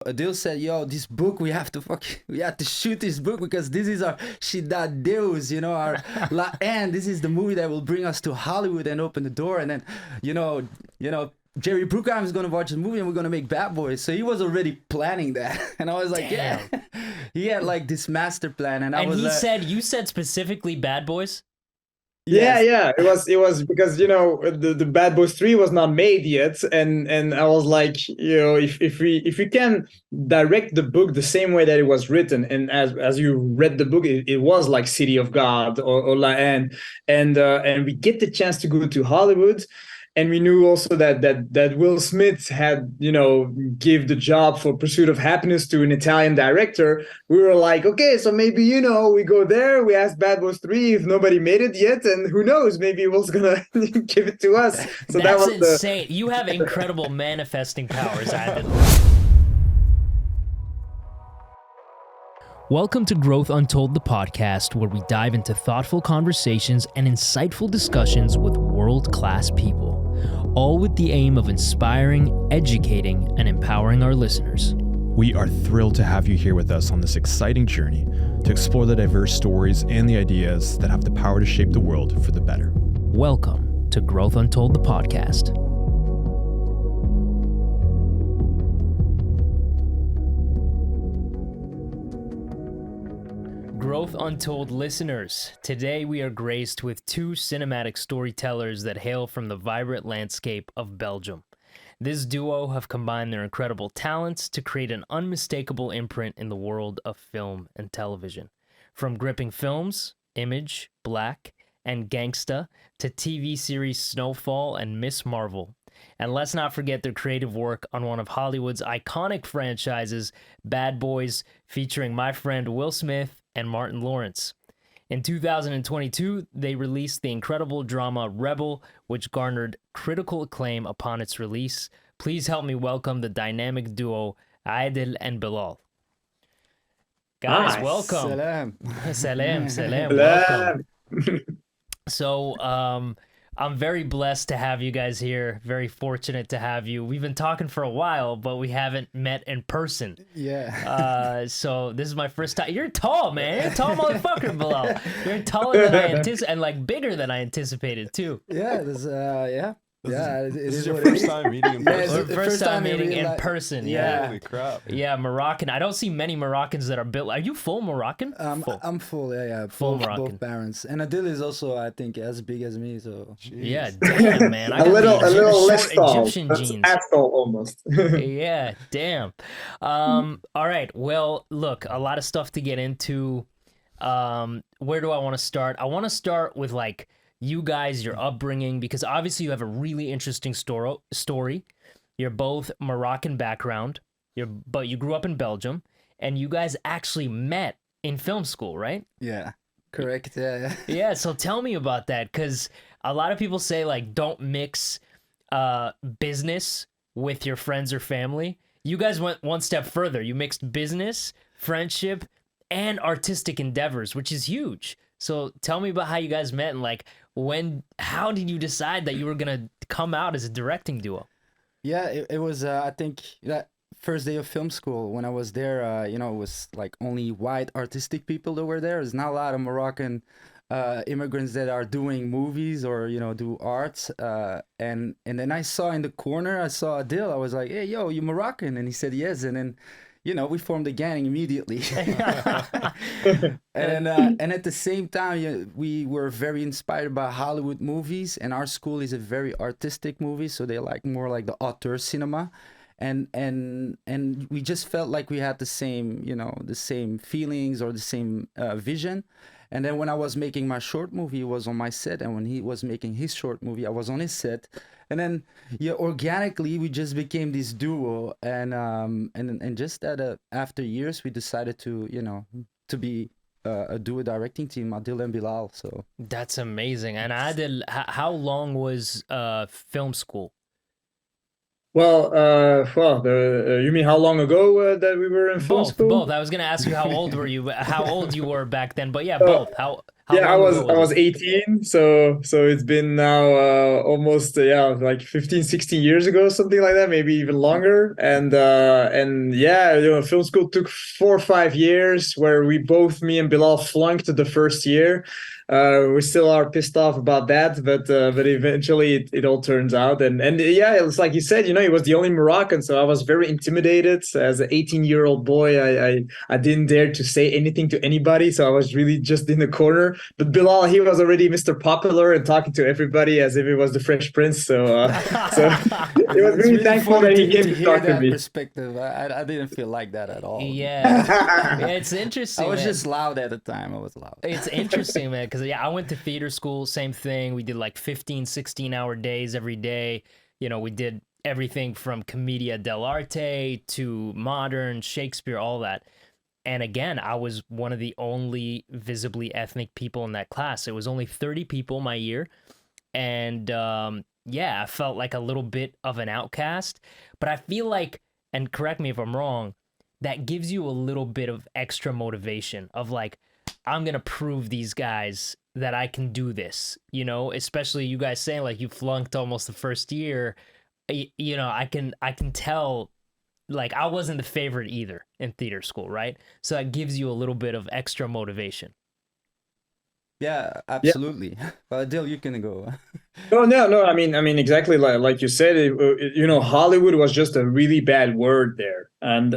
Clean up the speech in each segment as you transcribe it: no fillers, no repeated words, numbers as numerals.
Adil said, "Yo, this book we have to shoot this book because this is our Shida Deus, our La and this is the movie that will bring us to Hollywood and open the door." And then, Jerry Bruckheimer is gonna watch the movie and we're gonna make Bad Boys. So he was already planning that, and I was like, Damn. "Yeah." He had like this master plan, and I And was he like, said, you said specifically Bad Boys? Yeah, "Yes." yeah. It was because the Bad Boys 3 was not made yet, and I was like, if we can direct the book the same way that it was written, and as you read the book, it was like City of God or La and we get the chance to go to Hollywood. And we knew also that Will Smith had, give the job for Pursuit of Happiness to an Italian director. We were like, okay, so maybe, we go there, we ask Bad Boys 3 if nobody made it yet, and who knows, maybe Will's gonna give it to us. So That's that was insane. You have incredible manifesting powers, Adil. Welcome to Growth Untold, the podcast where we dive into thoughtful conversations and insightful discussions with world-class people, all with the aim of inspiring, educating, and empowering our listeners. We are thrilled to have you here with us on this exciting journey to explore the diverse stories and the ideas that have the power to shape the world for the better. Welcome to Growth Untold, the podcast. Growth Untold listeners, today we are graced with two cinematic storytellers that hail from the vibrant landscape of Belgium. This duo have combined their incredible talents to create an unmistakable imprint in the world of film and television. From gripping films, Image, Black, and Gangsta, to TV series Snowfall and Miss Marvel. And let's not forget their creative work on one of Hollywood's iconic franchises, Bad Boys, featuring my friend Will Smith and Martin Lawrence. In 2022, they released the incredible drama Rebel, which garnered critical acclaim upon its release. Please help me welcome the dynamic duo Adil and Bilall. Guys, Nice. welcome. Salam. Salam, welcome. So, I'm very blessed to have you guys here. Very fortunate to have you. We've been talking for a while, but we haven't met in person. Yeah. So this is my first time. You're tall, man. You're a tall motherfucker, Bilal. You're taller than I anticipated, and like bigger than I anticipated too. Yeah. It This is is your what it first is. time meeting in Yeah, person? it's the First time meeting in real person. Yeah. Yeah. Holy crap. Yeah, Moroccan. I don't see many Moroccans that are built. Are you full Moroccan? Full. I'm full, yeah. Full both, Moroccan. both parents. And Adil is also, I think, as big as me, so. Yeah, damn, man. I a got little the less short tall. Egyptian That's genes. as tall almost. Yeah, damn. All right. Well, look, a lot of stuff to get into. Where do I want to start? I want to start with like you guys, your upbringing, because obviously you have a really interesting story. You're both Moroccan background. But you grew up in Belgium, and you guys actually met in film school, right? Yeah. Correct. Yeah. Yeah. So tell me about that, because a lot of people say like don't mix business with your friends or family. You guys went one step further. You mixed business, friendship, and artistic endeavors, which is huge. So tell me about how you guys met and like how did you decide that you were gonna come out as a directing duo? Yeah, it was, I think, that first day of film school when I was there, it was like only white artistic people that were there. There's not a lot of Moroccan immigrants that are doing movies or, do arts. And then I saw in the corner, I saw Adil. I was like, hey, yo, you Moroccan? And he said, yes. And then, we formed a gang immediately. And at the same time, we were very inspired by Hollywood movies, and our school is a very artistic movie, so they like more like the auteur cinema, and we just felt like we had the same feelings or the same vision. And then when I was making my short movie, he was on my set, and when he was making his short movie, I was on his set. And then, organically, we just became this duo, and just after years, we decided to be a duo directing team, Adil and Bilal. So That's amazing. And Adil, how long was film school? Well, you mean how long ago that we were in film school? Both. I was gonna ask you how old were you, how old you were back then, but yeah, both. How How Yeah, long I ago was was it? 18, so it's been now almost like 15, 16 years ago, something like that, maybe even longer. And yeah, film school took 4 or 5 years, where we both, me and Bilal, flunked the first year. We still are pissed off about that, but eventually it all turns out. And yeah, it's like you said, he was the only Moroccan, so I was very intimidated as an 18-year-old boy. I didn't dare to say anything to anybody, so I was really just in the corner. But Bilal, he was already Mr. Popular and talking to everybody as if it was the Fresh Prince. So it was It's really really thankful funny that he came to to hear talk to that me. perspective. I didn't feel like that at all. Yeah. Yeah, it's I interesting. was man. just loud at the time. I was loud. It's interesting, man, because yeah, I went to theater school, same thing. We did like 15, 16-hour days every day. We did everything from commedia dell'arte to modern, Shakespeare, all that. And again, I was one of the only visibly ethnic people in that class. It was only 30 people my year. And yeah, I felt like a little bit of an outcast. But I feel like, and correct me if I'm wrong, that gives you a little bit of extra motivation of like, I'm going to prove these guys that I can do this, especially you guys saying like you flunked almost the first year. I can tell, like, I wasn't the favorite either in theater school, right? So that gives you a little bit of extra motivation. Yeah, absolutely. Well, Adil, you can go. No. I mean, exactly like you said. Hollywood was just a really bad word there, and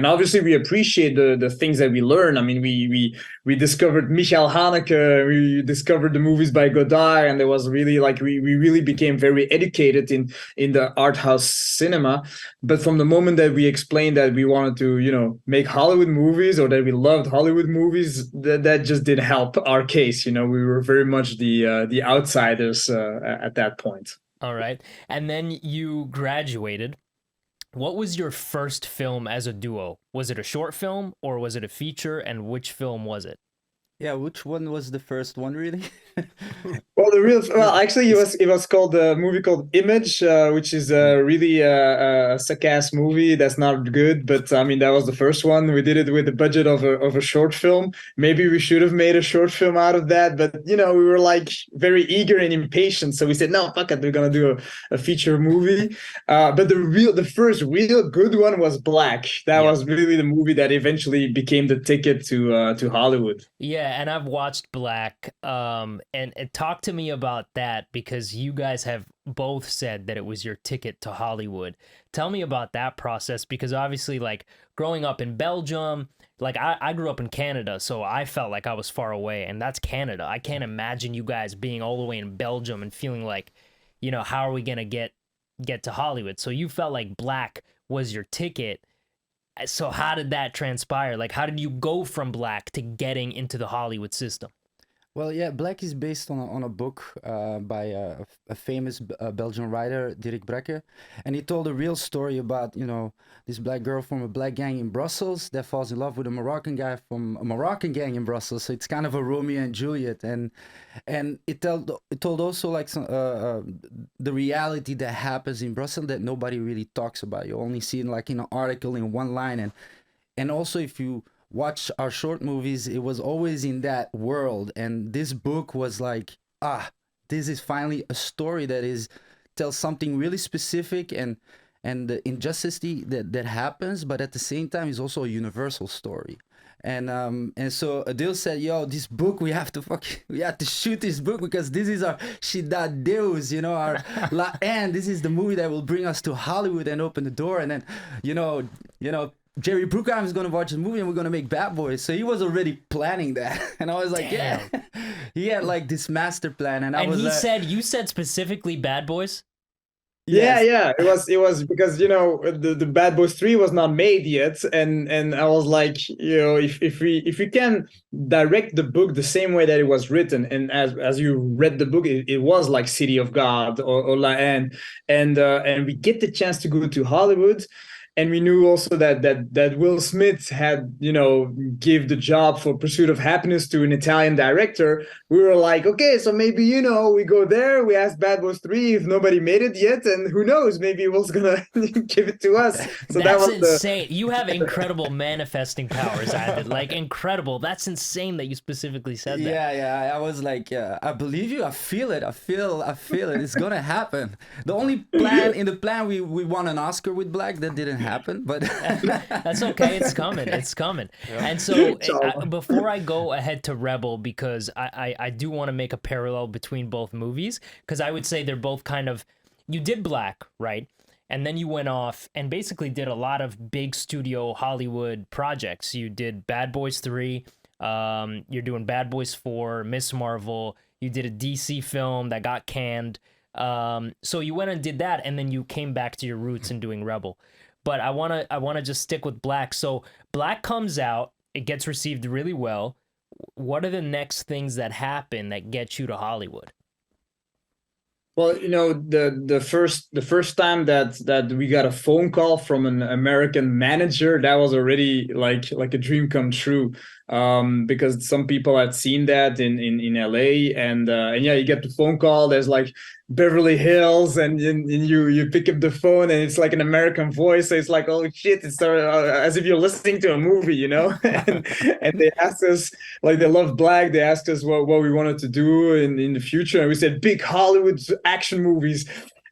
obviously we appreciate the things that we learn. I mean, we discovered Michael Haneke, we discovered the movies by Godard, and there was really like we really became very educated in the art house cinema. But from the moment that we explained that we wanted to make Hollywood movies, or that we loved Hollywood movies, that just didn't help our case. We were very much the outsiders at that point. All right. And then you graduated. What was your first film as a duo? Was it a short film or was it a feature? And which film was it? Yeah, which one was the first one, really? Well, actually, it was called a movie called Image, which is really a suck-ass movie that's not good. But I mean, that was the first one. We did it with the budget of a short film. Maybe we should have made a short film out of that, but we were like very eager and impatient, so we said, no, fuck it, we're gonna do a feature movie. But the first real good one was Black. That was really the movie that eventually became the ticket to Hollywood. Yeah, and I've watched Black. And talk to me about that, because you guys have both said that it was your ticket to Hollywood. Tell me about that process, because obviously, like, growing up in Belgium, like I grew up in Canada, so I felt like I was far away, and that's Canada. I can't imagine you guys being all the way in Belgium and feeling like, how are we gonna get to Hollywood? So you felt like Black was your ticket. So how did that transpire? Like, how did you go from Black to getting into the Hollywood system? Well, yeah, Black is based on a book by a famous Belgian writer, Dirk Brekke. And he told a real story about, this black girl from a black gang in Brussels that falls in love with a Moroccan guy from a Moroccan gang in Brussels. So it's kind of a Romeo and Juliet. And it told also like the reality that happens in Brussels that nobody really talks about. You only see it like in an article in one line. And also if you watch our short movies, it was always in that world. And this book was like, this is finally a story that tells something really specific and the injustice that happens, but at the same time is also a universal story. And so Adil said, yo, this book, we have to shoot this book, because this is our Cidade Deus, our La Haine. This is the movie that will bring us to Hollywood and open the door. And then, Jerry Bruckheimer is going to watch the movie and we're going to make Bad Boys. So he was already planning that. And I was like, Damn. Yeah. He had like this master plan. And You said specifically Bad Boys? Yes. Yeah. It was because the Bad Boys 3 was not made yet, and I was like, if we can direct the book the same way that it was written, and as you read the book, it was like City of God or La Haine, and we get the chance to go to Hollywood. and we knew also that Will Smith had, give the job for Pursuit of Happiness to an Italian director. We were like, okay, so maybe, we go there, we asked Bad Boys 3 if nobody made it yet, and who knows, maybe Will's gonna give it to us. So that's insane. You have incredible manifesting powers, Adil. Like, incredible. That's insane that you specifically said that. Yeah. I was like, I believe you. I feel it. I feel it. It's gonna happen. The only plan we won an Oscar with Black. That didn't happen, but that's okay. It's coming. It's coming. Yeah. And so before I go ahead to Rebel, because I do want to make a parallel between both movies, because I would say they're both kind of, you did Black, right? And then you went off and basically did a lot of big studio Hollywood projects. You did Bad Boys 3. You're doing Bad Boys 4, Miss Marvel. You did a DC film that got canned. So you went and did that, and then you came back to your roots in doing Rebel. But I wanna just stick with Black. So Black comes out, it gets received really well. What are the next things that happen that get you to Hollywood? Well, the first time that we got a phone call from an American manager, that was already like a dream come true. Because some people had seen that in LA, and yeah, you get the phone call. There's like Beverly Hills, and you pick up the phone, and it's like an American voice. So it's like, oh shit, it's as if you're listening to a movie, and they asked us, like, they love Black. They asked us what we wanted to do in the future, and we said big Hollywood action movies.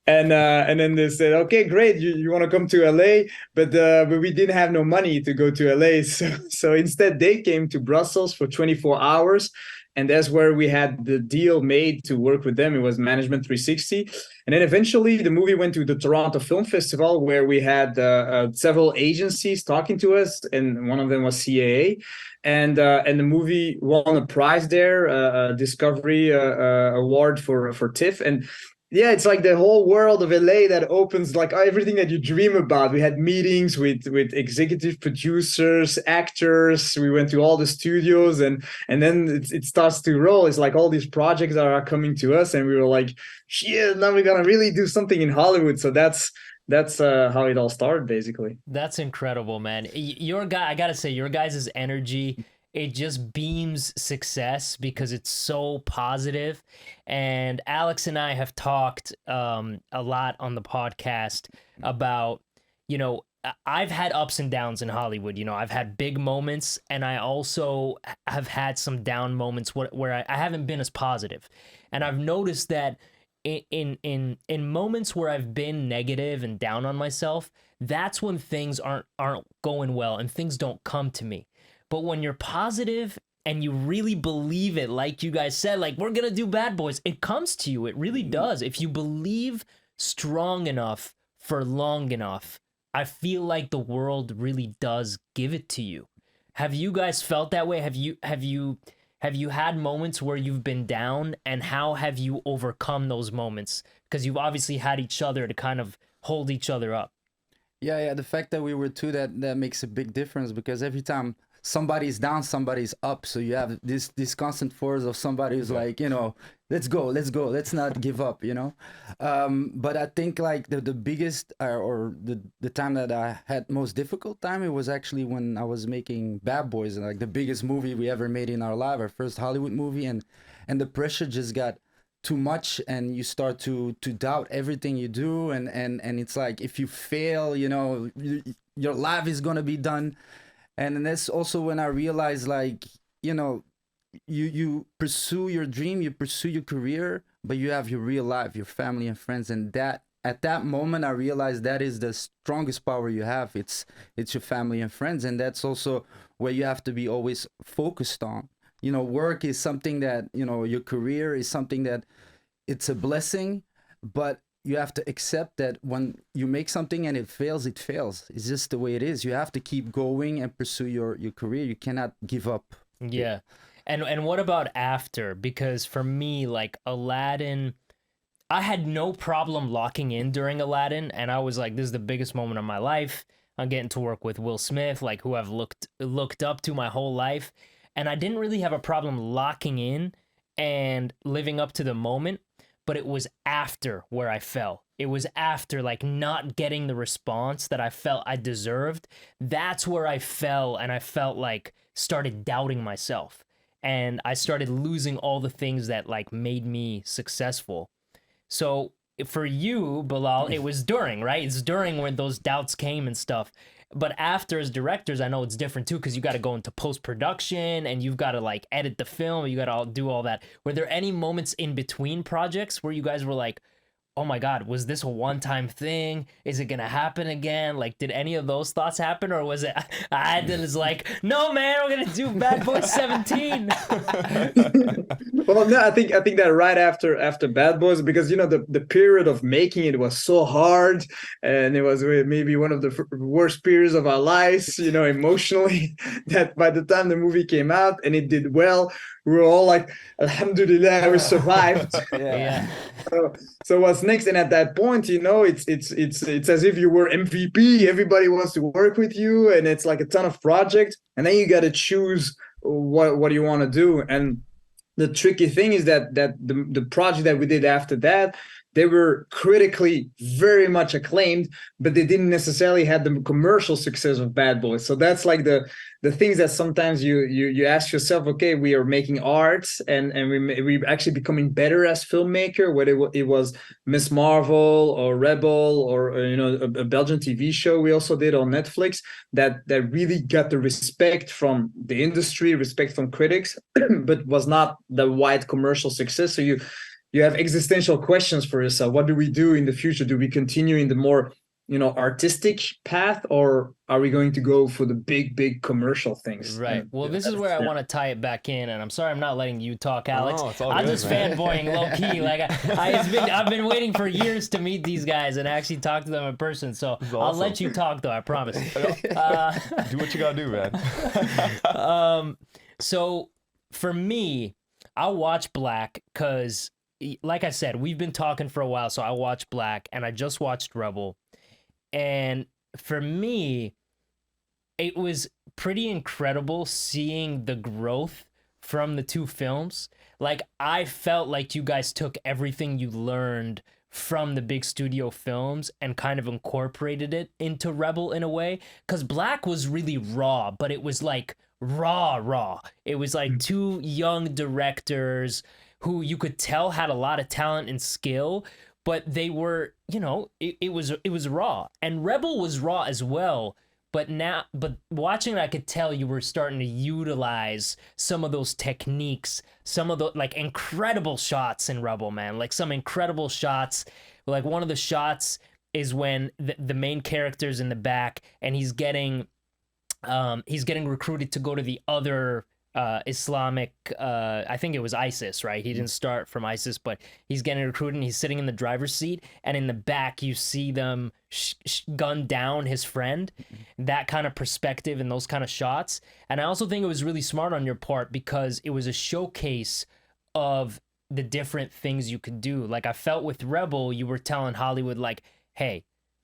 And then they said, okay, great, you want to come to LA, but we didn't have no money to go to LA, so instead they came to Brussels for 24 hours, and that's where we had the deal made to work with them. It was Management 360, and then eventually the movie went to the Toronto Film Festival, where we had several agencies talking to us, and one of them was CAA. And the movie won a prize there, a Discovery Award for TIFF, and yeah, it's like the whole world of LA that opens, like everything that you dream about. We had meetings with executive producers, actors. We went to all the studios, and then it starts to roll. It's like all these projects are coming to us, and we were like, shit, now we're gonna really do something in Hollywood. So that's how it all started, basically. That's incredible, man. I gotta say, your guys' energy, it just beams success because it's so positive. And Alex and I have talked a lot on the podcast about, I've had ups and downs in Hollywood. I've had big moments, and I also have had some down moments where I haven't been as positive. And I've noticed that in moments where I've been negative and down on myself, that's when things aren't going well and things don't come to me. But when you're positive and you really believe it, like you guys said, like, we're gonna do Bad Boys, it comes to you. It really does. If you believe strong enough for long enough, I feel like the world really does give it to you. Have you guys felt that way? Have you had moments where you've been down, and how have you overcome those moments? Because you've obviously had each other to kind of hold each other up. Yeah. The fact that we were two, that makes a big difference, because every time somebody's down, somebody's up. So you have this constant force of somebody who's like, let's go, let's not give up, But I think like the biggest or the time that I had most difficult time, it was actually when I was making Bad Boys, and like the biggest movie we ever made in our life, our first Hollywood movie, and the pressure just got too much, and you start to doubt everything you do, and it's like, if you fail, your life is gonna be done. And that's also when I realized, like, you pursue your dream, you pursue your career, but you have your real life, your family and friends. And that, at that moment, I realized that is the strongest power you have. It's your family and friends. And that's also where you have to be always focused on. Work is something that, your career is something that, it's a blessing, but you have to accept that when you make something and it fails, it fails. It's just the way it is. You have to keep going and pursue your career. You cannot give up. Yeah. And what about after? Because for me, like Aladdin, I had no problem locking in during Aladdin, and I was like, this is the biggest moment of my life. I'm getting to work with Will Smith, like, who I've looked up to my whole life. And I didn't really have a problem locking in and living up to the moment. but it was after where I fell. It was after, like, not getting the response that I felt I deserved. That's where I fell, and I felt like started doubting myself. And I started losing all the things that, like, made me successful. So for you, Bilall, it was during, right? It's during when those doubts came and stuff. But after, as directors, I know it's different too, because you got to go into post-production and you've got to, like, edit the film. You got to do all that. Were there any moments in between projects where you guys were like, oh my God, was this a one-time thing? Is it going to happen again? Like, did any of those thoughts happen? Or was it, Adil is like, no, man, we're going to do Bad Boys 17. Well, no, I think that right after Bad Boys, because, you know, the period of making it was so hard, and it was maybe one of the worst periods of our lives, you know, emotionally, that by the time the movie came out and it did well, we were all like, Alhamdulillah, we survived. Yeah. So what's next? And at that point, you know, it's as if you were MVP. Everybody wants to work with you, and it's like a ton of projects. And then you got to choose what you want to do. And the tricky thing is that the project that we did after that, they were critically very much acclaimed, but they didn't necessarily have the commercial success of Bad Boys. So that's like the things that sometimes you ask yourself, okay, we are making art, and we actually becoming better as filmmaker, whether it was Miss Marvel or Rebel or you know, a Belgian TV show we also did on Netflix that really got the respect from the industry, respect from critics, but was not the wide commercial success. So you have existential questions for yourself. What do we do in the future? Do we continue in the more, you know, artistic path, or are we going to go for the big commercial things? Right. Well, this is where I want to tie it back in, and I'm sorry I'm not letting you talk, Alex. No, it's all I'm good, just man. fanboying low key. Like I've been waiting for years to meet these guys and actually talk to them in person. So I'll let you talk, though. I promise. Do what you gotta do, man. So for me, I'll watch Black because, like I said, we've been talking for a while, so I watched Black, and I just watched Rebel. And for me, it was pretty incredible seeing the growth from the two films. Like, I felt like you guys took everything you learned from the big studio films and kind of incorporated it into Rebel in a way. Because Black was really raw, but it was like raw. It was like two young directors who you could tell had a lot of talent and skill, but they were, you know, it was raw. And Rebel was raw as well, but watching it, I could tell you were starting to utilize some of those techniques, some of the, like, incredible shots in Rebel, man. Like, some incredible shots. Like, one of the shots is when the main character's in the back, and he's getting recruited to go to the other Islamic, I think it was ISIS, right? He didn't start from ISIS, but he's getting recruited, and he's sitting in the driver's seat, and in the back you see them gun down his friend. That kind of perspective and those kind of shots. And I also think it was really smart on your part, because it was a showcase of the different things you could do. Like, I felt with Rebel, you were telling Hollywood, like, hey,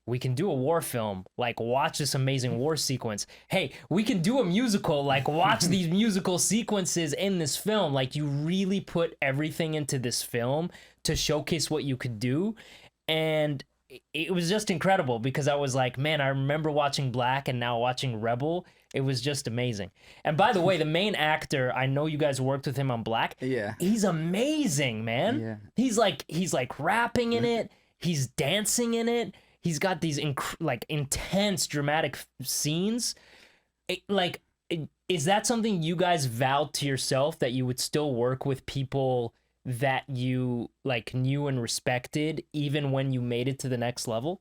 we can do a war film, like, watch this amazing war sequence. Hey, we can do a musical, like, watch these musical sequences in this film. Like, you really put everything into this film to showcase what you could do. And it was just incredible, because I was like, man, I remember watching Black and now watching Rebel. It was just amazing. And by the way, the main actor, I know you guys worked with him on Black. Yeah. He's amazing, man. Yeah. He's like rapping in it. He's dancing in it. He's got these intense dramatic scenes. Is that something you guys vowed to yourself, that you would still work with people that you, like, knew and respected even when you made it to the next level?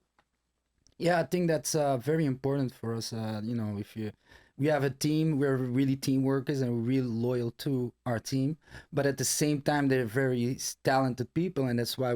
Yeah, I think that's very important for us. You know, we have a team, we're really team workers, and we're really loyal to our team. But at the same time, they're very talented people, and that's why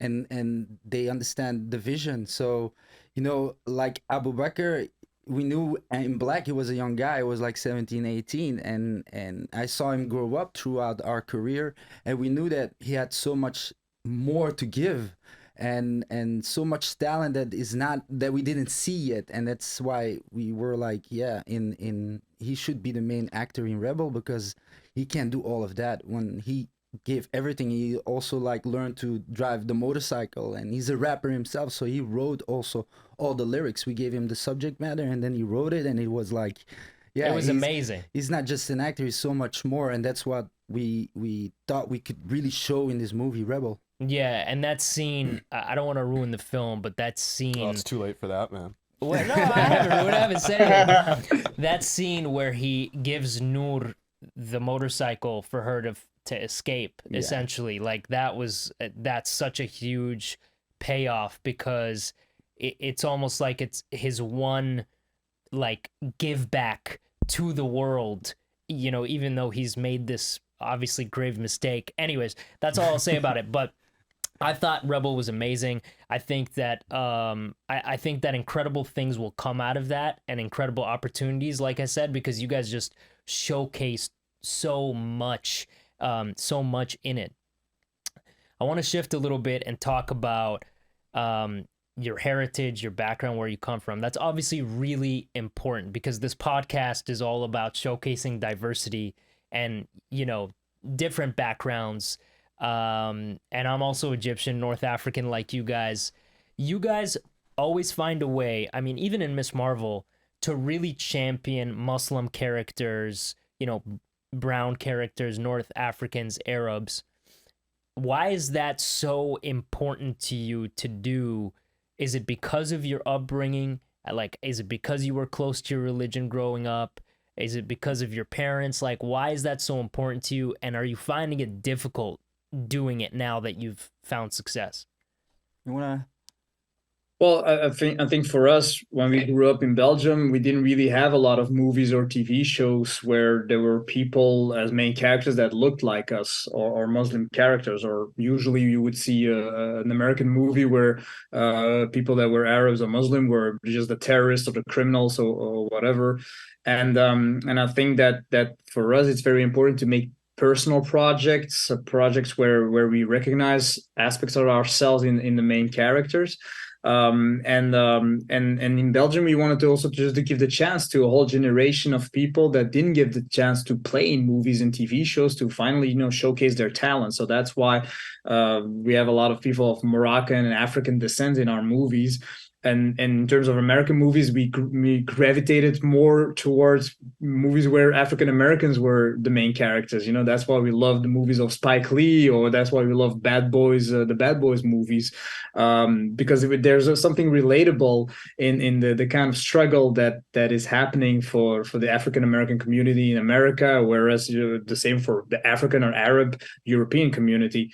and they understand the vision. So, you know, like Abu Bakr, we knew in Black he was a young guy. He was like 17, 18, and I saw him grow up throughout our career, and we knew that he had so much more to give, and so much talent that we didn't see yet. And that's why we were like, yeah, in he should be the main actor in Rebel, because he can do all of that. When he gave everything. He also like learned to drive the motorcycle, and he's a rapper himself, so he wrote also all the lyrics. We gave him the subject matter, and then he wrote it, and it was like, yeah, it was he's amazing. he's not just an actor, he's so much more, and that's what we thought we could really show in this movie Rebel. Yeah, and that scene, I don't want to ruin the film, but that scene. Oh, it's too late for that, man. Well, no, I haven't said it. That scene where he gives Noor the motorcycle for her to escape, essentially, like that's such a huge payoff, because it's almost like it's his one like give back to the world, you know, even though he's made this obviously grave mistake. Anyways, that's all I'll say about it. But I thought Rebel was amazing. I think that I think that incredible things will come out of that, and incredible opportunities, like I said, because you guys just showcased so much in it. I want to shift a little bit and talk about your heritage, your background, where you come from. That's obviously really important, because this podcast is all about showcasing diversity and, you know, different backgrounds. And I'm also Egyptian, North African, like you guys. You guys always find a way, I mean, even in Miss Marvel, to really champion Muslim characters, you know, brown characters, North Africans, Arabs. Why is that so important to you to do? Is it because of your upbringing? Like, is it because you were close to your religion growing up? Is it because of your parents? Like, why is that so important to you? And are you finding it difficult doing it now that you've found success? You wanna? Well, I think for us, when we grew up in Belgium, we didn't really have a lot of movies or TV shows where there were people as main characters that looked like us, or Muslim characters. Or usually you would see an American movie where people that were Arabs or Muslim were just the terrorists or the criminals, or whatever. And I think that for us, it's very important to make personal projects where we recognize aspects of ourselves in the main characters. And in Belgium, we wanted to also just to give the chance to a whole generation of people that didn't give the chance to play in movies and TV shows to finally, you know, showcase their talent. So that's why we have a lot of people of Moroccan and African descent in our movies. And in terms of American movies, we gravitated more towards movies where African Americans were the main characters. You know, that's why we love the movies of Spike Lee, or that's why we love Bad Boys, the Bad Boys movies, because there's something relatable in the kind of struggle that is happening for the African American community in America, whereas, you know, the same for the African or Arab European community.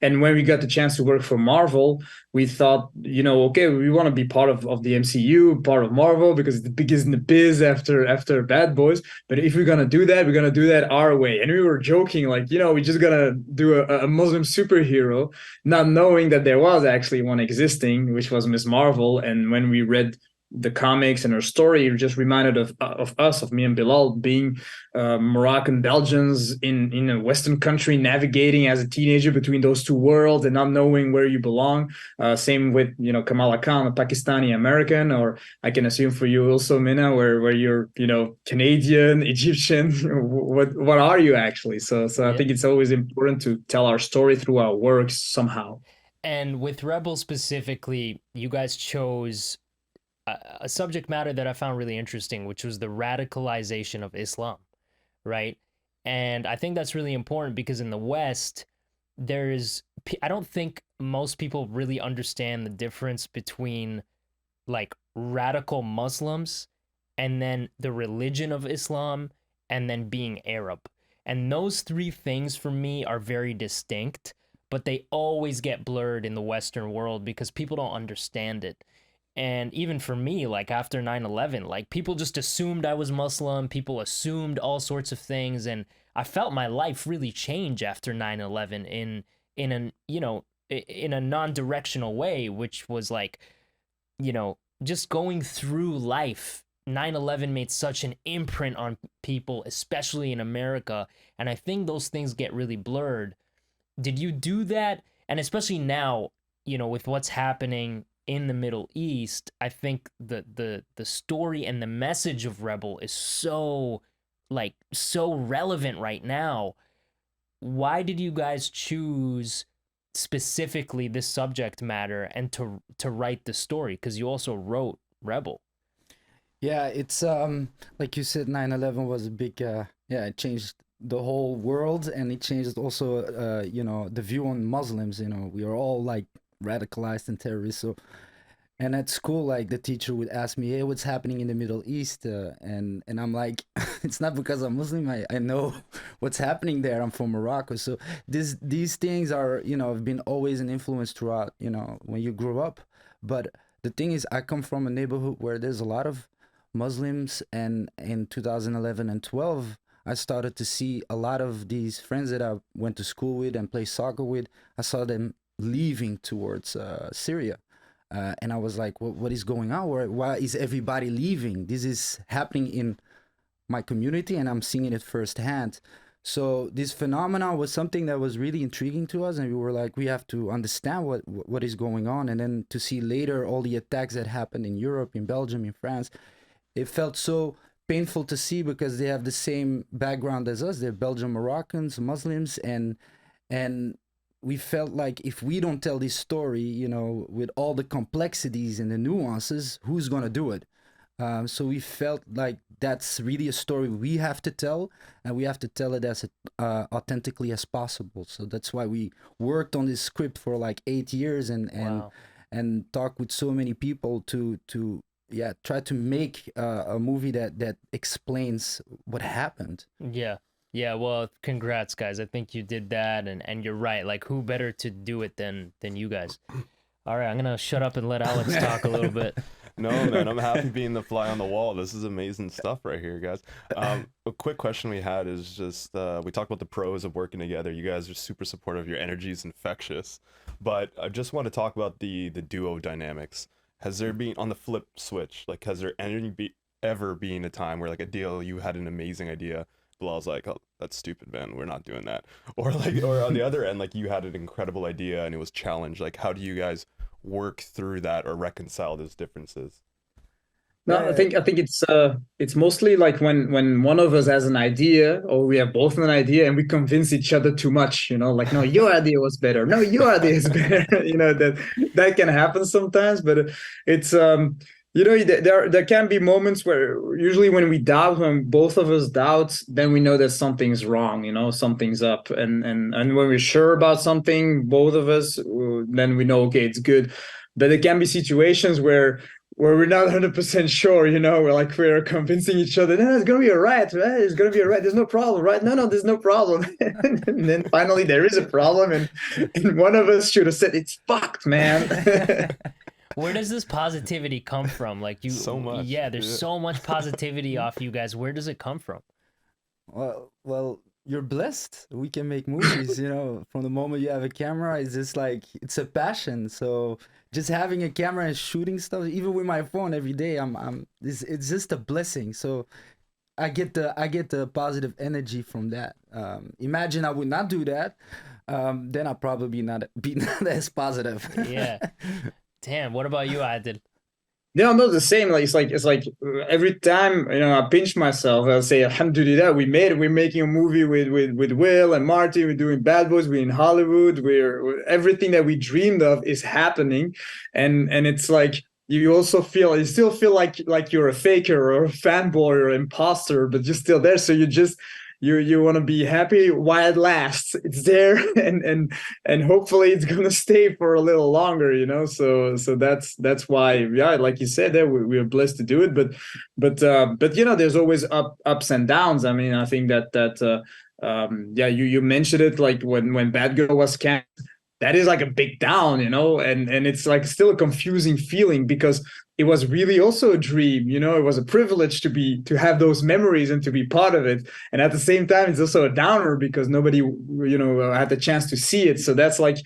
And when we got the chance to work for Marvel, we thought, you know, okay, we want to be part of the MCU, part of Marvel, because it's the biggest in the biz after Bad Boys. But if we're gonna do that, we're gonna do that our way. And we were joking, like, you know, we're just gonna do a Muslim superhero, not knowing that there was actually one existing, which was Miss Marvel. And when we read the comics and her story, it just reminded of us, of me and Bilal, being Moroccan Belgians in a Western country, navigating as a teenager between those two worlds and not knowing where you belong. Same with, you know, Kamala Khan, a Pakistani American, or I can assume for you also, Mena, where you're, you know, Canadian, Egyptian. what are you actually? So yeah. I think it's always important to tell our story through our works somehow. And with Rebel specifically, you guys chose a subject matter that I found really interesting, which was the radicalization of Islam, right? And I think that's really important, because in the West, I don't think most people really understand the difference between like radical Muslims and then the religion of Islam and then being Arab. And those three things for me are very distinct, but they always get blurred in the Western world because people don't understand it. And even for me, like after 9/11, like people just assumed I was Muslim. People assumed all sorts of things. And I felt my life really change after 9/11 in a non-directional way, which was like, you know, just going through life. 9/11 made such an imprint on people, especially in America. And I think those things get really blurred. Did you do that? And especially now, you know, with what's happening in the Middle East, I think the story and the message of Rebel is so relevant right now. why did you guys choose specifically this subject matter and to write the story? Because you also wrote Rebel. Yeah, it's like you said, 9/11 was a big it changed the whole world, and it changed also the view on Muslims. We are all like radicalized and terrorists. So, and at school, like the teacher would ask me, "Hey, what's happening in the Middle East?" And I'm like, "It's not because I'm Muslim. I know what's happening there. I'm from Morocco." So these things are have been always an influence throughout when you grow up. But the thing is, I come from a neighborhood where there's a lot of Muslims, and in 2011 and 12, I started to see a lot of these friends that I went to school with and play soccer with. I saw them leaving towards Syria. And I was like, what is going on? Why is everybody leaving? This is happening in my community, and I'm seeing it firsthand. So this phenomenon was something that was really intriguing to us, and we were like, we have to understand what is going on. And then to see later all the attacks that happened in Europe, in Belgium, in France, it felt so painful to see, because they have the same background as us. They're Belgian Moroccans, Muslims, and we felt like if we don't tell this story, with all the complexities and the nuances, who's gonna do it? So we felt like that's really a story we have to tell, and we have to tell it as authentically as possible. So that's why we worked on this script for like 8 years, and talked with so many people to try to make a movie that explains what happened. Yeah, well, congrats, guys. I think you did that, and you're right. Like, who better to do it than you guys? All right, I'm gonna shut up and let Alex talk a little bit. No, man, I'm happy being the fly on the wall. This is amazing stuff right here, guys. A quick question we had is just, we talked about the pros of working together. You guys are super supportive. Your energy is infectious. But I just want to talk about the duo dynamics. Has there been, on the flip switch, like, has there ever been a time where, like, Adil, you had an amazing idea, Bilal's like, oh, that's stupid, man, we're not doing that, or on the other end, like, you had an incredible idea and it was challenged? Like, how do you guys work through that or reconcile those differences? No, I think it's mostly like when one of us has an idea, or we have both an idea, and we convince each other too much, like, no, your idea was better, no, your idea is better. That can happen sometimes, but it's there can be moments where, usually when we doubt, when both of us doubt, then we know that something's wrong, something's up, and when we're sure about something, both of us, then we know, okay, it's good. But there can be situations where we're not 100% sure, we're convincing each other, no, it's gonna be all right, it's gonna be all right, there's no problem, right? No, there's no problem. And then finally there is a problem, and one of us should have said, it's fucked, man. Where does this positivity come from? Like, so much. Yeah, there's so much positivity off you guys. Where does it come from? Well, you're blessed. We can make movies, from the moment you have a camera. It's just like, it's a passion. So just having a camera and shooting stuff, even with my phone every day, it's just a blessing. So I get the positive energy from that. Imagine I would not do that, then I'll probably be not as positive. Yeah. Damn, what about you, Adil? No, not the same. Like, it's like every time I pinch myself, I'll say, Alhamdulillah, we're making a movie with Will and Marty. We're doing Bad Boys. We're in Hollywood. We're everything that we dreamed of is happening, and it's like you still feel like you're a faker or a fanboy or an imposter, but you're still there. So you want to be happy while it lasts. It's there, and hopefully it's gonna stay for a little longer, So that's why, yeah, like you said, that we're blessed to do it. But there's always ups and downs. I mean, I think that you mentioned it, like when Bad Girl was cast. That is like a big down, and it's like still a confusing feeling, because it was really also a dream, it was a privilege to have those memories and to be part of it. And at the same time, it's also a downer because nobody, had the chance to see it. So that's like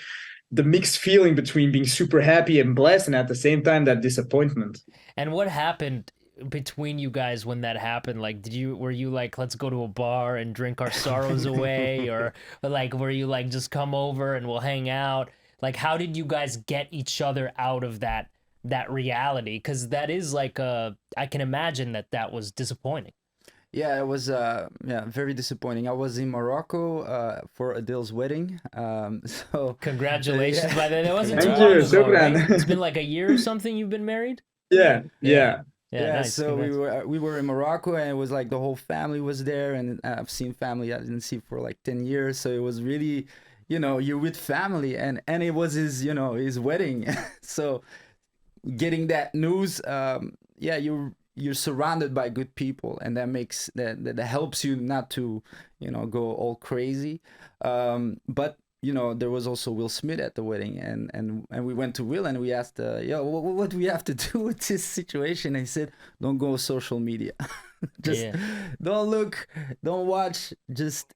the mixed feeling between being super happy and blessed, and at the same time, that disappointment. And what happened between you guys when that happened? Like, were you like, let's go to a bar and drink our sorrows away, or like, were you like, just come over and we'll hang out? Like, how did you guys get each other out of that reality? Because that is like I can imagine that was disappointing. Yeah, it was very disappointing. I was in Morocco for Adil's wedding. So Congratulations! yeah. By the way, that wasn't too Thank long you, ago, right? shukran. It's been like a year or something. You've been married? Yeah, Yeah. yeah. Yeah, Yeah, nice. so Congrats. we were in Morocco, and it was like the whole family was there, and I've seen family I didn't see for like 10 years, so it was really, you're with family, and it was his wedding. So getting that news, yeah, you're surrounded by good people, and that helps you not to go all crazy. But there was also Will Smith at the wedding, and we went to Will and we asked, yo, what do we have to do with this situation? And he said, don't go social media. Just Yeah. don't look, don't watch, just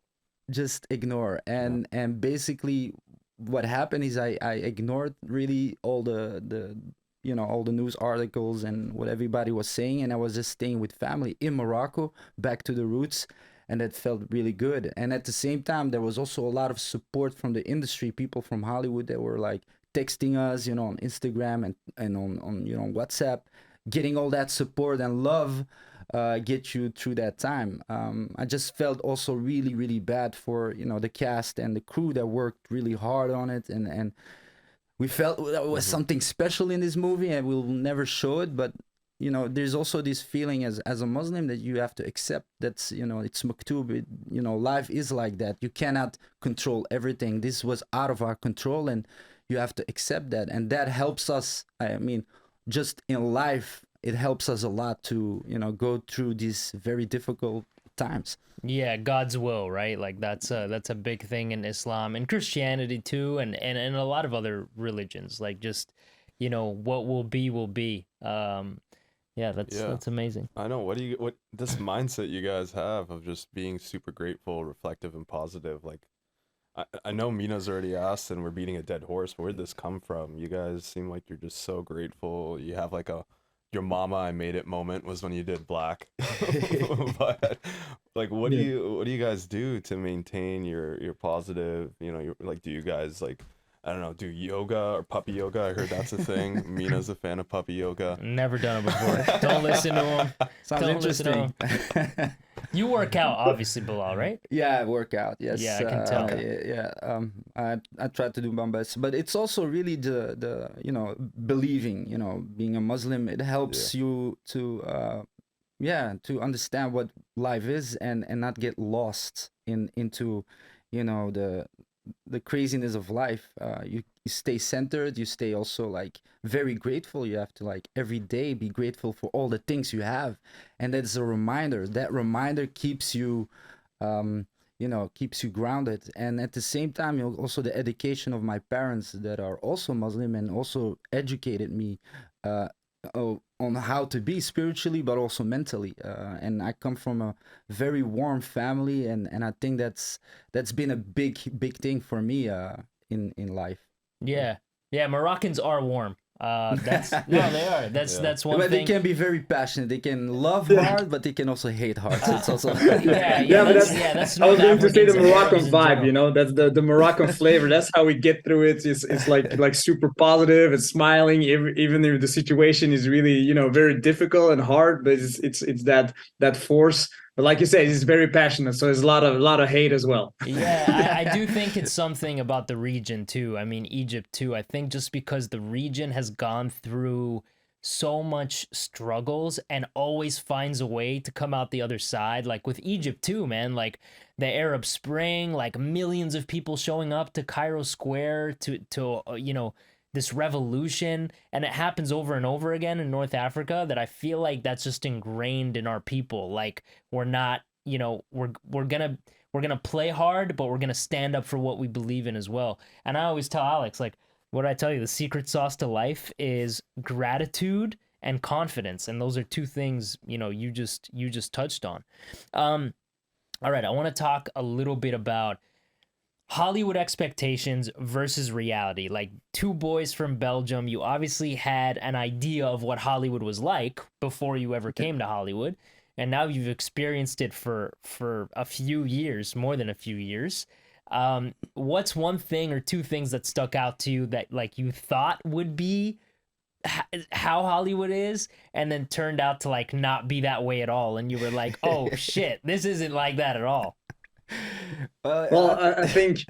ignore. And basically what happened is I ignored really all all the news articles and what everybody was saying, and I was just staying with family in Morocco, back to the roots, and that felt really good. And at the same time, there was also a lot of support from the industry, people from Hollywood that were like texting us, on Instagram and on WhatsApp, getting all that support and love get you through that time. I just felt also really, really bad for the cast and the crew that worked really hard on it, and we felt that was something special in this movie, and we'll never show it. But there's also this feeling as a Muslim that you have to accept that's it's maktub. Life is like that. You cannot control everything. This was out of our control, and you have to accept that. And that helps us. I mean, just in life, it helps us a lot to go through these very difficult times. Yeah, God's will, right? Like that's a big thing in Islam and Christianity too, and a lot of other religions. Like just, what will be will be. Yeah, that's amazing. I know. What this mindset you guys have of just being super grateful, reflective, and positive? Like, I know Mena's already asked, and we're beating a dead horse. But where'd this come from? You guys seem like you're just so grateful. You have like your mama I made it moment was when you did Black. But like, what do you guys do to maintain your positive? Do you guys like, I don't know, do yoga or puppy yoga? I heard that's a thing. Mena's a fan of puppy yoga. Never done it before. Don't listen to him. Sounds interesting. You work out, obviously, Bilal, right? Yeah, I work out. Yes. Yeah, I can tell. I try to do my best, but it's also really the believing. Being a Muslim, it helps you to to understand what life is and not get lost into the craziness of life. You stay centered, you stay also like very grateful. You have to like every day be grateful for all the things you have, and that's a reminder. That reminder keeps you keeps you grounded. And at the same time, also the education of my parents that are also Muslim and also educated me on how to be spiritually but also mentally, and I come from a very warm family, and I think that's been a big thing for me in life. Yeah, Moroccans are warm. They are. That's one But thing. they can be very passionate. They can love hard, but they can also hate hard. So it's also But that's I was going to say the North Africans and Moroccan Arabs in vibe, general. that's the Moroccan flavor. That's how we get through it. It's like super positive and smiling, even if the situation is really very difficult and hard. But it's that force. But like you said, it's very passionate. So there's a lot of hate as well. Yeah, I do think it's something about the region too. I mean, Egypt too. I think just because the region has gone through so much struggles and always finds a way to come out the other side. Like with Egypt too, man. Like the Arab Spring, like millions of people showing up to Cairo Square to this revolution, and it happens over and over again in North Africa, that I feel like that's just ingrained in our people. Like we're not, we're gonna play hard, but we're gonna stand up for what we believe in as well. And I always tell Alex, like, what I tell you, the secret sauce to life is gratitude and confidence, and those are two things you just touched on. All right, I want to talk a little bit about Hollywood expectations versus reality. Like two boys from Belgium, you obviously had an idea of what Hollywood was like before you ever came to Hollywood, and now you've experienced it for a few years, more than a few years. What's one thing or two things that stuck out to you that like you thought would be how Hollywood is, and then turned out to like not be that way at all, and you were like, oh shit, this isn't like that at all. Well, I think.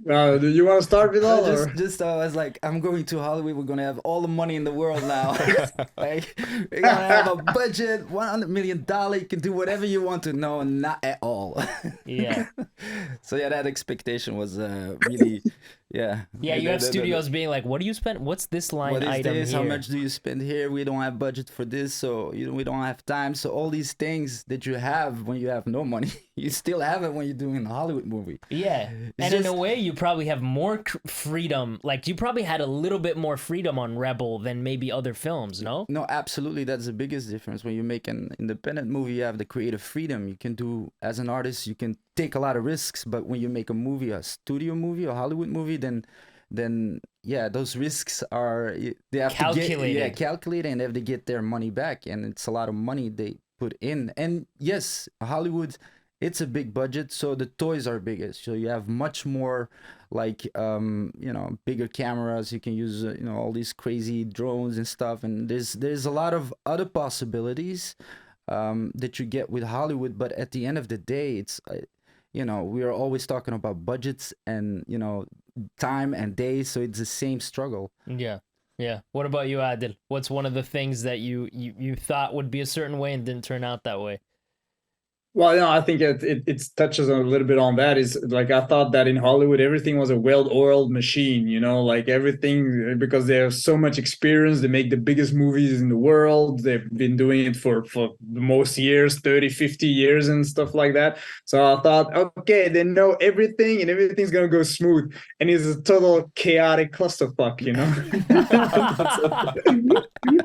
Do you want to start with all? I was like, I'm going to Hollywood. We're gonna have all the money in the world now. Like, we're gonna have a budget, $100 million. You can do whatever you want to. No, not at all. Yeah. So yeah, that expectation was really, yeah. Yeah, you have studios being like, what do you spend? What's this line What is item this? here? How much do you spend here? We don't have budget for this, so we don't have time. So all these things that you have when you have no money, you still have it when you're doing a Hollywood movie. Yeah, and in a way, you probably have more freedom. Like, you probably had a little bit more freedom on Rebel than maybe other films, no? No, absolutely. That's the biggest difference. When you make an independent movie, you have the creative freedom. You can do, as an artist, you can take a lot of risks. But when you make a movie, a studio movie, a Hollywood movie, then yeah, those risks are, they have calculated. Calculated, and they have to get their money back, and it's a lot of money they put in. And yes, Hollywood, it's a big budget, so the toys are bigger. So you have much more, like, bigger cameras. You can use all these crazy drones and stuff, and there's a lot of other possibilities that you get with Hollywood. But at the end of the day, it's we are always talking about budgets and time and days, so it's the same struggle. Yeah. What about you, Adil? What's one of the things that you thought would be a certain way and didn't turn out that way? Well, I think it touches a little bit on that. Is like, I thought that in Hollywood everything was a well-oiled machine, like everything, because they have so much experience. They make the biggest movies in the world. They've been doing it for the most years, 30, 50 years and stuff like that. So I thought, okay, they know everything and everything's going to go smooth. And it's a total chaotic clusterfuck,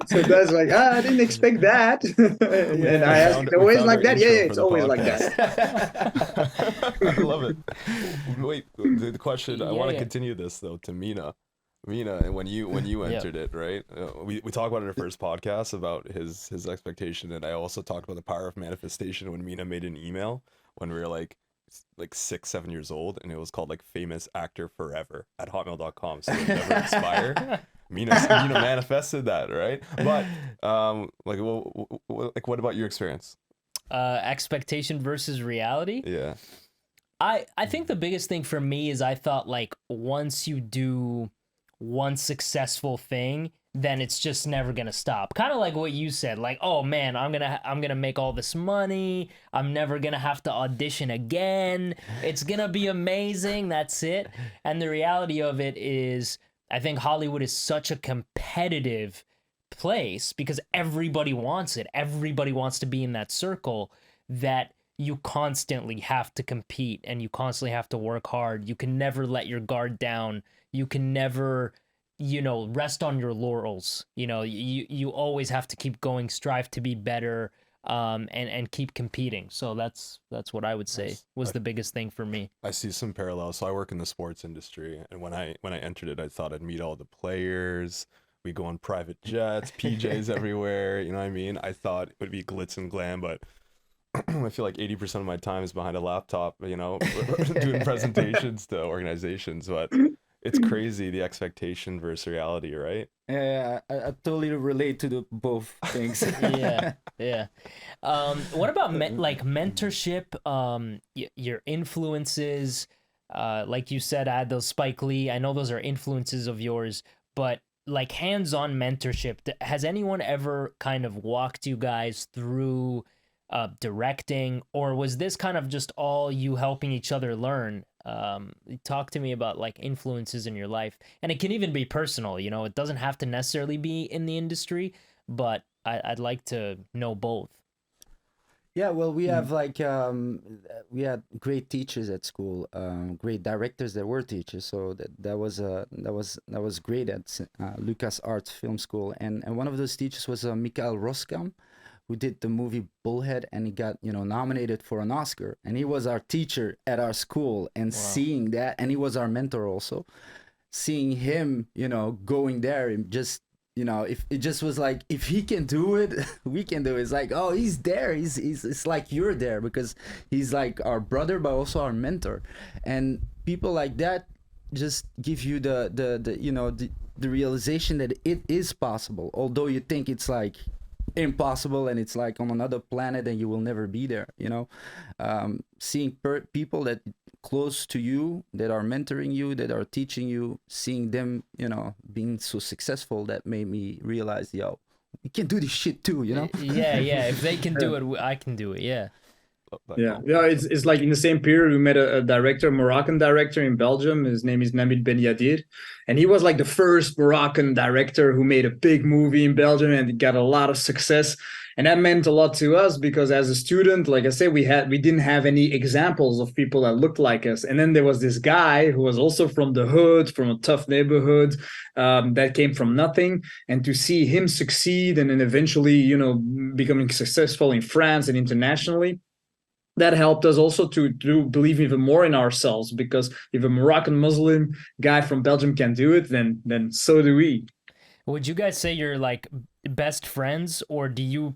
So that's like, I didn't expect that. And I asked, always like that? Yeah, it's always like that. I love it. Wait, the question, I want to continue this though to Mena. Mena, when you entered it, right? We talked about it in our first podcast about his expectation, and I also talked about the power of manifestation when Mena made an email when we were like 6-7 years old, and it was called like famous actor forever at hotmail.com, so it never expire. Mena manifested that, right? But what about your experience? Expectation versus reality. Yeah. I think the biggest thing for me is I thought, like, once you do one successful thing, then it's just never gonna stop. Kind of like what you said, like, oh man, I'm gonna make all this money. I'm never gonna have to audition again. It's gonna be amazing. That's it. And the reality of it is, I think Hollywood is such a competitive place because everybody wants it. Everybody wants to be in that circle, that you constantly have to compete and you constantly have to work hard. You can never let your guard down. You can never, rest on your laurels. You always have to keep going, strive to be better, and keep competing. So that's what I would say was the biggest thing for me. I see some parallels. So I work in the sports industry, and when I entered it, I thought I'd meet all the players. We go on private jets, PJs everywhere. You know what I mean? I thought it would be glitz and glam, but I feel like 80% of my time is behind a laptop, doing presentations to organizations. But it's crazy, the expectation versus reality, right? Yeah, I totally relate to both things. Yeah. What about mentorship? Your influences, like you said, Adil, Spike Lee. I know those are influences of yours, but like hands-on mentorship. Has anyone ever kind of walked you guys through directing, or was this kind of just all you helping each other learn? Talk to me about like influences in your life, and it can even be personal. It doesn't have to necessarily be in the industry, but I'd like to know both. Yeah, well, we have we had great teachers at school, great directors that were teachers. So that was great at Lucas Arts Film School, and one of those teachers was Mikael Roskam, who did the movie Bullhead, and he got nominated for an Oscar, and he was our teacher at our school. And wow. Seeing that, and he was our mentor also, seeing him going there and just if it just was like, if he can do it, we can do it. It's like, oh, he's there. It's like you're there because he's like our brother, but also our mentor. And people like that just give you the the realization that it is possible, although you think it's like impossible and it's like on another planet and you will never be there, you know. Seeing people that close to you, that are mentoring you, that are teaching you, seeing them, you know, being so successful, that made me realize, yo, we can do this shit too, you know. Yeah. If they can do it, I can do it. Yeah. Yeah, it's like in the same period we met a director, Moroccan director in Belgium. His name is Namid Ben Yadir, and he was like the first Moroccan director who made a big movie in Belgium and got a lot of success. And that meant a lot to us because as a student, like I said, we didn't have any examples of people that looked like us. And then there was this guy who was also from the hood, from a tough neighborhood, that came from nothing. And to see him succeed and then eventually, you know, becoming successful in France and internationally, that helped us also to believe even more in ourselves, because if a Moroccan Muslim guy from Belgium can do it, then so do we. Would you guys say you're like best friends, or do you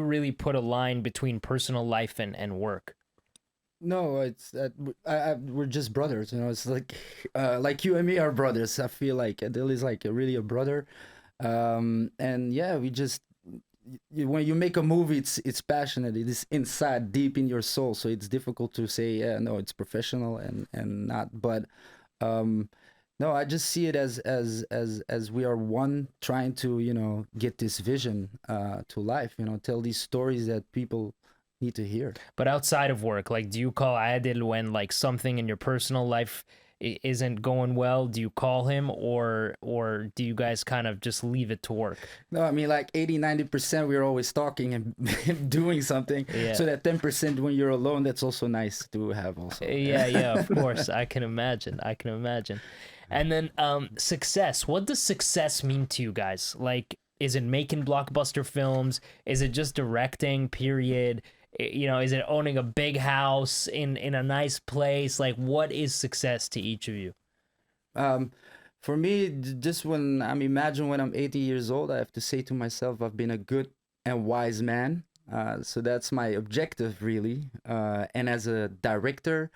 really put a line between personal life and work? No, it's we're just brothers, you know. It's like you and me are brothers. I feel like Adil is like really a brother, and yeah, we just, when you make a movie, it's passionate. It is inside, deep in your soul. So it's difficult to say, yeah, no, it's professional and not. But no, I just see it as we are one, trying to, you know, get this vision to life. You know, tell these stories that people need to hear. But outside of work, like, do you call Adil when like something in your personal life isn't going well? Do you call him, or do you guys kind of just leave it to work? No, I mean, like 80-90% we're always talking and doing something. Yeah. So that 10% when you're alone, that's also nice to have also. Yeah, of course. I can imagine. And then success. What does success mean to you guys? Like, is it making blockbuster films? Is it just directing, period? You know, is it owning a big house in a nice place? Like, what is success to each of you? For me, just when imagine when I'm 80 years old, I have to say to myself, I've been a good and wise man. So that's my objective, really. And as a director,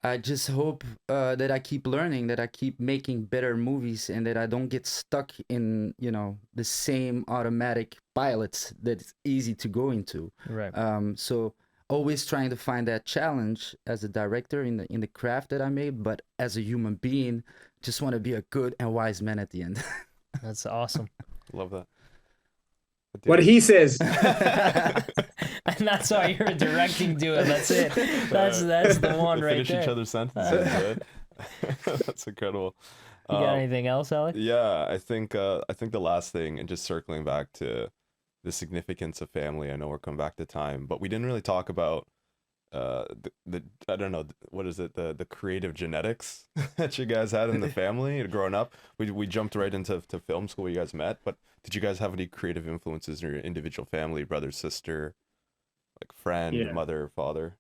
I just hope that I keep learning, that I keep making better movies, and that I don't get stuck in, you know, the same automatic pilots that it's easy to go into. Right. So always trying to find that challenge as a director in the craft that I made, but as a human being, just want to be a good and wise man at the end. That's awesome. Love that. What he says. And that's why you're a directing duo. That's it. That's the one right finish there. each other's sentences. Right? That's incredible. You got anything else, Alex? Yeah, I think the last thing, and just circling back to the significance of family. I know we're coming back to time, but we didn't really talk about the I don't know, what is it, the creative genetics that you guys had in the family growing up. We jumped right into film school where you guys met, but did you guys have any creative influences in your individual family, brother, sister, like friend, mother, father?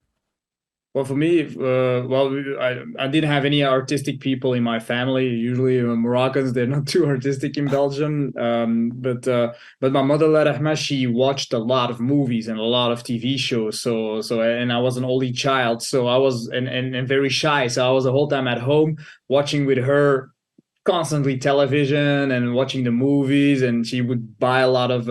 Well, for me, I didn't have any artistic people in my family. Usually, Moroccans, they're not too artistic in Belgium. But my mother, La Rahma, she watched a lot of movies and a lot of TV shows. So and I was an only child, so I was and very shy. So I was the whole time at home watching with her constantly television and watching the movies, and she would buy a lot of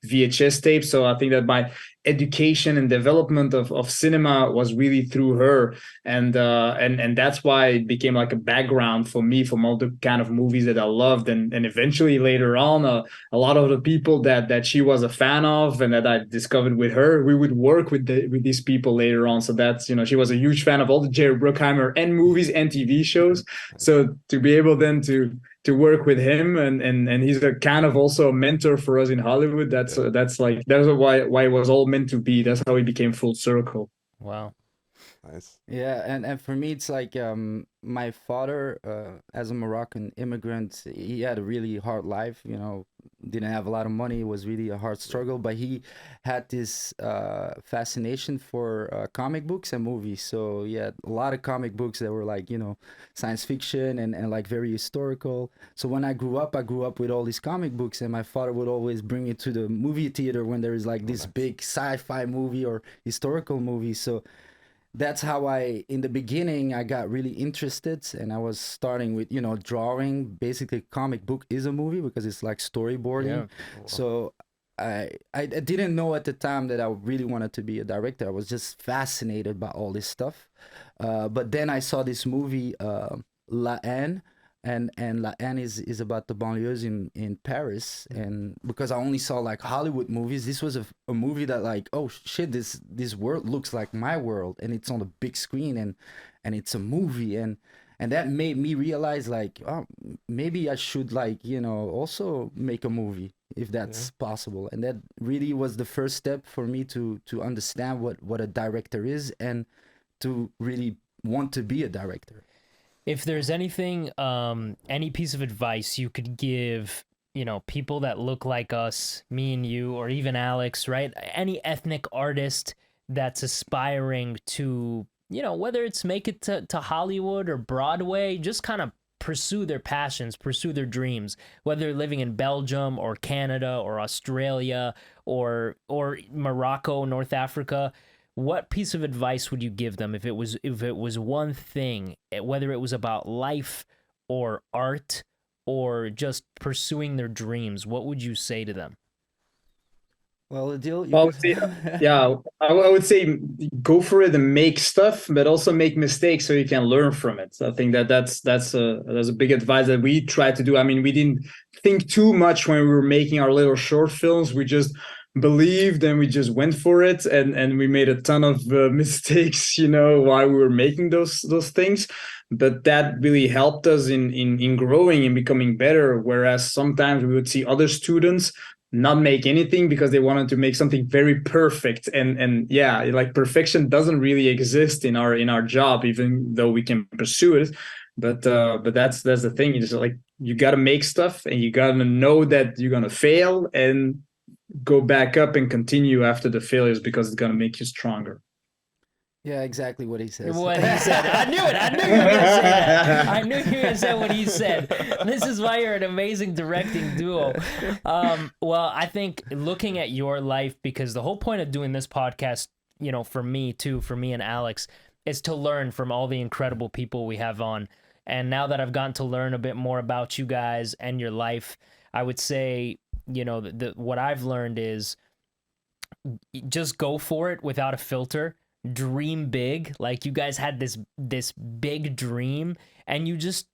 VHS tapes. So I think that my education and development of cinema was really through her, and that's why it became like a background for me from all the kind of movies that I loved, and eventually later on a lot of the people that she was a fan of and that I discovered with her, we would work with these people later on. So that's, you know, she was a huge fan of all the Jerry Bruckheimer and movies and TV shows. So to be able then to work with him, and he's a kind of also a mentor for us in Hollywood. That's why it was all meant to be. That's how it became full circle. Wow. Nice. Yeah, and for me, it's like my father, as a Moroccan immigrant, he had a really hard life. You know, didn't have a lot of money. It was really a hard struggle, but he had this fascination for comic books and movies. So he had a lot of comic books that were like, you know, science fiction and like very historical. So when I grew up with all these comic books, and my father would always bring me to the movie theater when there is like this big sci-fi movie or historical movie. So that's how in the beginning, I got really interested, and I was starting with, drawing. Basically, comic book is a movie because it's like storyboarding. So I didn't know at the time that I really wanted to be a director. I was just fascinated by all this stuff. But then I saw this movie, La Haine, and La Haine is about the banlieues in Paris. And because I only saw like Hollywood movies, this was a movie that like, oh shit, this world looks like my world, and it's on the big screen, and it's a movie, and that made me realize like, oh, maybe I should like, also make a movie if that's possible. And that really was the first step for me to understand what a director is, and to really want to be a director. If there's anything, any piece of advice you could give, people that look like us, me and you, or even Alex, right? Any ethnic artist that's aspiring to, whether it's make it to Hollywood or Broadway, just kind of pursue their passions, pursue their dreams, whether they're living in Belgium or Canada or Australia or Morocco, North Africa. What piece of advice would you give them if it was one thing, whether it was about life or art or just pursuing their dreams? What would you say to them? Well, Adil, I would say, I would say go for it and make stuff, but also make mistakes so you can learn from it. So I think that's a big advice that we try to do. I mean, we didn't think too much when we were making our little short films. We just believed and we just went for it, and we made a ton of mistakes, while we were making those things. But that really helped us in growing and becoming better. Whereas sometimes we would see other students not make anything because they wanted to make something very perfect, and yeah, like perfection doesn't really exist in our job, even though we can pursue it. But that's the thing. You just like, you got to make stuff, and you got to know that you're gonna fail and go back up and continue after the failures, because it's gonna make you stronger. Yeah, exactly what he says. What he said. I knew it. I knew you were going to say that. I knew you were going to say what he said. This is why you're an amazing directing duo. Well, I think looking at your life, because the whole point of doing this podcast, for me and Alex, is to learn from all the incredible people we have on. And now that I've gotten to learn a bit more about you guys and your life, I would say, what I've learned is just go for it without a filter. Dream big. Like, you guys had this big dream, and you just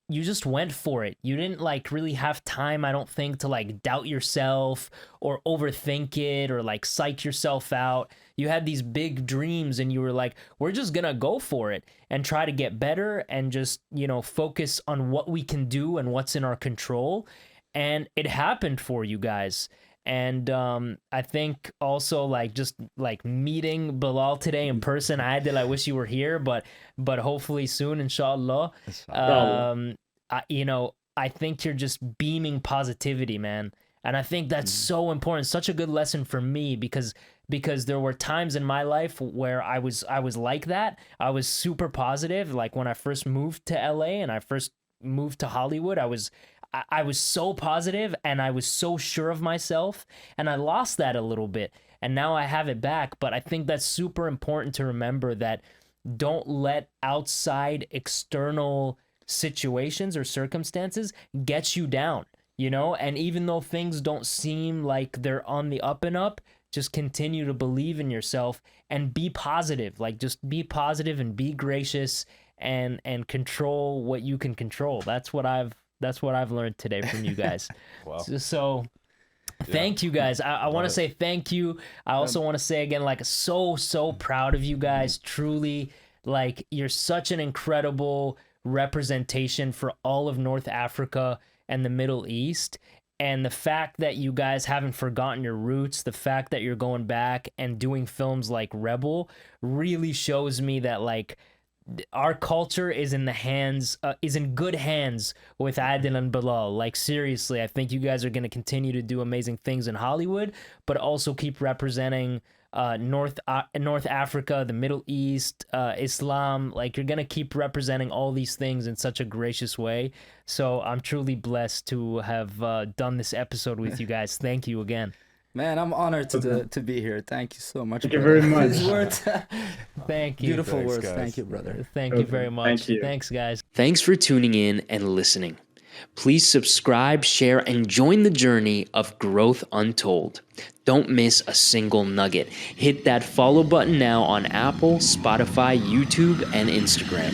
went for it. You didn't like really have time, I don't think, to like doubt yourself or overthink it or like psych yourself out. You had these big dreams, and you were like, we're just gonna go for it and try to get better, and just focus on what we can do and what's in our control. And it happened for you guys. And I think also just meeting Bilall today in person, I wish you were here, but hopefully soon, inshallah. I think you're just beaming positivity, man. And I think that's so important. Such a good lesson for me, because there were times in my life where I was like that. I was super positive. Like when I first moved to LA and I first moved to Hollywood, I was so positive and I was so sure of myself, and I lost that a little bit, and now I have it back. But I think that's super important to remember, that don't let outside external situations or circumstances get you down, and even though things don't seem like they're on the up and up, just continue to believe in yourself and be positive. Like, just be positive and be gracious and control what you can control. That's what I've learned today from you guys. Wow. So thank you guys. I want to say thank you. I also want to say again, so proud of you guys. Truly, you're such an incredible representation for all of North Africa and the Middle East. And the fact that you guys haven't forgotten your roots, the fact that you're going back and doing films like Rebel, really shows me that our culture is in good hands with Adil and Bilall. Seriously, I think you guys are going to continue to do amazing things in Hollywood, but also keep representing North Africa, the Middle East, Islam. You're going to keep representing all these things in such a gracious way. So I'm truly blessed to have done this episode with you guys. Thank you again. Man, I'm honored to be here. Thank you so much. Thank you brother. very much. These words, Thank you. beautiful Thanks, words. guys. Thank you, brother. Thank you very much. Thank you. Thanks, guys. Thanks for tuning in and listening. Please subscribe, share, and join the journey of Growth Untold. Don't miss a single nugget. Hit that follow button now on Apple, Spotify, YouTube, and Instagram.